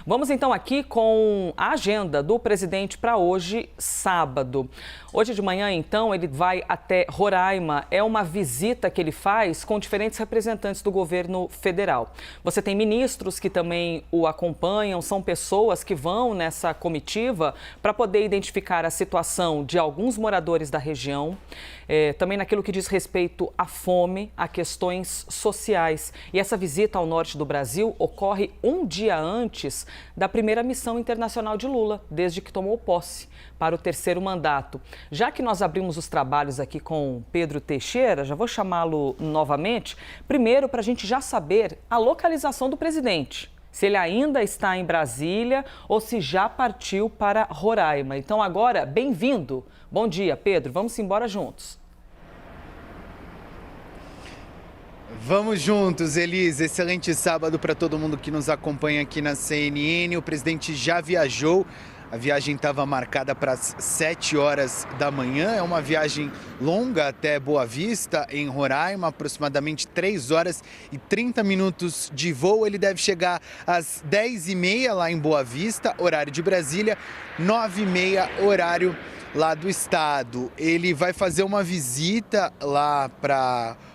Vamos então aqui com a agenda do presidente para hoje, sábado. Hoje de manhã, então, ele vai até Roraima. É uma visita que ele faz com diferentes representantes do governo federal. Você tem ministros que também o acompanham, são pessoas que vão nessa comitiva para poder identificar a situação de alguns moradores da região, também naquilo que diz respeito à fome, a questões sociais. E essa visita ao norte do Brasil ocorre um dia antes da primeira missão internacional de Lula, desde que tomou posse para o terceiro mandato. Já que nós abrimos os trabalhos aqui com Pedro Teixeira, já vou chamá-lo novamente, primeiro para a gente já saber a localização do presidente. Se ele ainda está em Brasília ou se já partiu para Roraima. Então agora, bem-vindo. Bom dia, Pedro. Vamos embora juntos. Vamos juntos, Elisa. Excelente sábado para todo mundo que nos acompanha aqui na CNN. O presidente já viajou. A viagem estava marcada para as 7 horas da manhã. É uma viagem longa até Boa Vista, em Roraima, aproximadamente 3 horas e 30 minutos de voo. Ele deve chegar às 10h30 lá em Boa Vista, horário de Brasília, 9h30, horário lá do estado. Ele vai fazer uma visita lá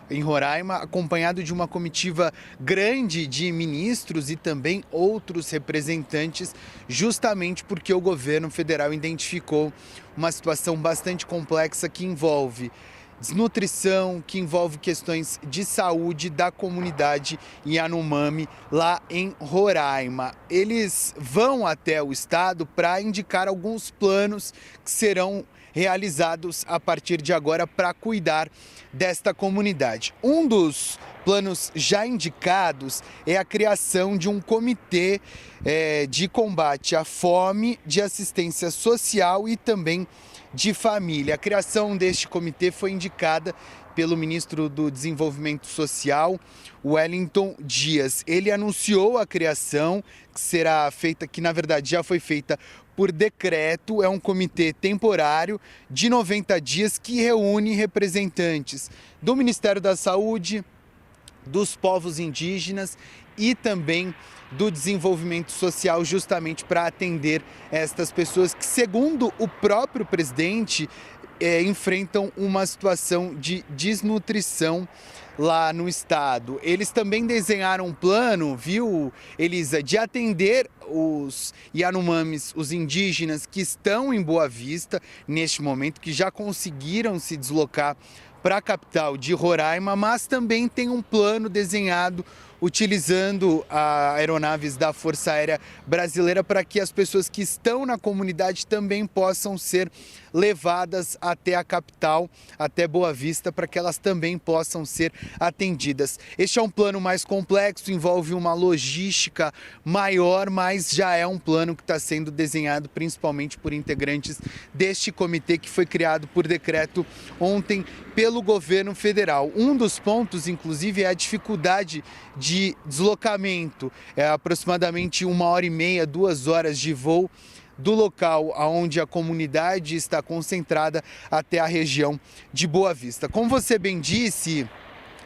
em Roraima, acompanhado de uma comitiva grande de ministros e também outros representantes, justamente porque o governo federal identificou uma situação bastante complexa que envolve desnutrição, que envolve questões de saúde da comunidade Yanomami lá em Roraima. Eles vão até o estado para indicar alguns planos que serão realizados a partir de agora para cuidar desta comunidade. Um dos planos já indicados é a criação de um comitê de combate à fome, de assistência social e também de família. A criação deste comitê foi indicada pelo ministro do Desenvolvimento Social, Wellington Dias. Ele anunciou a criação, que será feita, que na verdade já foi feita por decreto. É um comitê temporário de 90 dias que reúne representantes do Ministério da Saúde, dos povos indígenas e também do desenvolvimento social, justamente para atender estas pessoas que, segundo o próprio presidente, enfrentam uma situação de desnutrição lá no estado. Eles também desenharam um plano, viu, Elisa, de atender os Yanomamis, os indígenas que estão em Boa Vista neste momento, que já conseguiram se deslocar para a capital de Roraima, mas também tem um plano desenhado utilizando aeronaves da Força Aérea Brasileira para que as pessoas que estão na comunidade também possam ser levadas até a capital, até Boa Vista, para que elas também possam ser atendidas. Este é um plano mais complexo, envolve uma logística maior, mas já é um plano que está sendo desenhado principalmente por integrantes deste comitê que foi criado por decreto ontem pelo governo federal. Um dos pontos, inclusive, é a dificuldade de deslocamento. É aproximadamente 1h30, 2 horas de voo do local onde a comunidade está concentrada até a região de Boa Vista. Como você bem disse,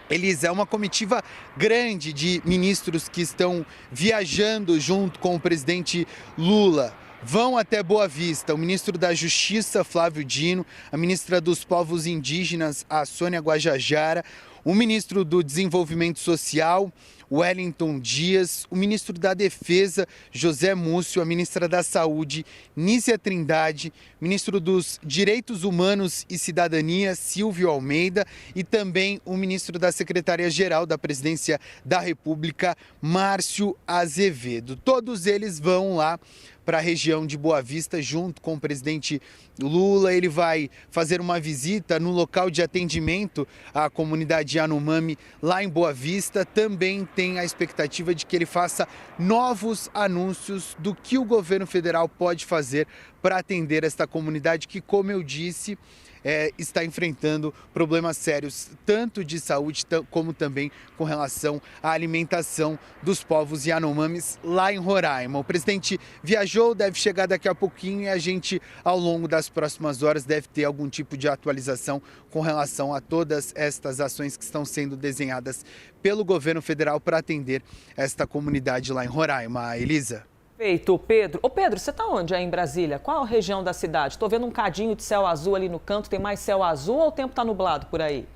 Elisa, é uma comitiva grande de ministros que estão viajando junto com o presidente Lula. Vão até Boa Vista o ministro da Justiça, Flávio Dino, a ministra dos Povos Indígenas, a Sônia Guajajara, o ministro do Desenvolvimento Social, Wellington Dias, o ministro da Defesa, José Múcio, a ministra da Saúde, Nízia Trindade, ministro dos Direitos Humanos e Cidadania, Silvio Almeida, e também o ministro da Secretaria-Geral da Presidência da República, Márcio Azevedo. Todos eles vão lá para a região de Boa Vista, junto com o presidente Lula. Ele vai fazer uma visita no local de atendimento à comunidade Yanomami lá em Boa Vista. Também tem a expectativa de que ele faça novos anúncios do que o governo federal pode fazer para atender esta comunidade que, como eu disse, está enfrentando problemas sérios, tanto de saúde como também com relação à alimentação dos povos Yanomamis lá em Roraima. O presidente viajou, deve chegar daqui a pouquinho e a gente, ao longo das próximas horas, deve ter algum tipo de atualização com relação a todas estas ações que estão sendo desenhadas pelo governo federal para atender esta comunidade lá em Roraima. Elisa. Feito, Pedro. Ô, Pedro, você tá onde aí em Brasília? Qual a região da cidade? Tô vendo um cadinho de céu azul ali no canto. Tem mais céu azul ou o tempo tá nublado por aí?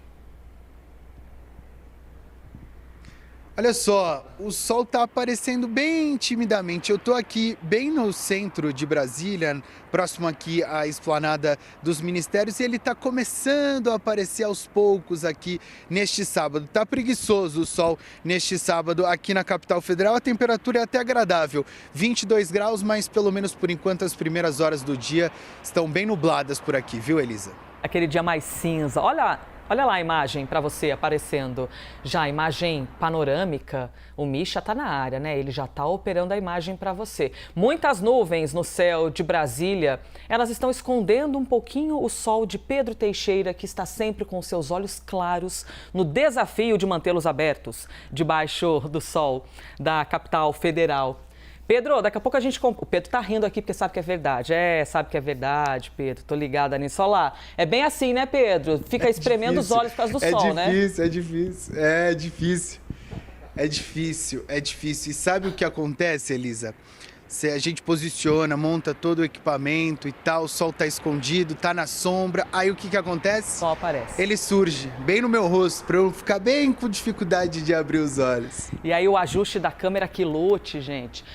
Olha só, o sol está aparecendo bem timidamente. Eu estou aqui bem no centro de Brasília, próximo aqui à esplanada dos ministérios, e ele está começando a aparecer aos poucos aqui neste sábado. Está preguiçoso o sol neste sábado aqui na capital federal. A temperatura é até agradável, 22 graus, mas pelo menos por enquanto as primeiras horas do dia estão bem nubladas por aqui, viu, Elisa? Aquele dia mais cinza. Olha lá a imagem para você aparecendo. Já a imagem panorâmica, o Misha está na área, né? Ele já está operando a imagem para você. Muitas nuvens no céu de Brasília, elas estão escondendo um pouquinho o sol de Pedro Teixeira, que está sempre com seus olhos claros no desafio de mantê-los abertos debaixo do sol da capital federal. Pedro, daqui a pouco a gente... O Pedro tá rindo aqui porque sabe que é verdade. Sabe que é verdade, Pedro. Tô ligada nisso. Olha lá. É bem assim, né, Pedro? Fica espremendo os olhos por causa do sol, né? É difícil. E sabe o que acontece, Elisa? Se a gente posiciona, monta todo o equipamento e tal, o sol tá escondido, tá na sombra, aí o que acontece? O sol aparece. Ele surge bem no meu rosto, para eu ficar bem com dificuldade de abrir os olhos. E aí o ajuste da câmera que lute, gente.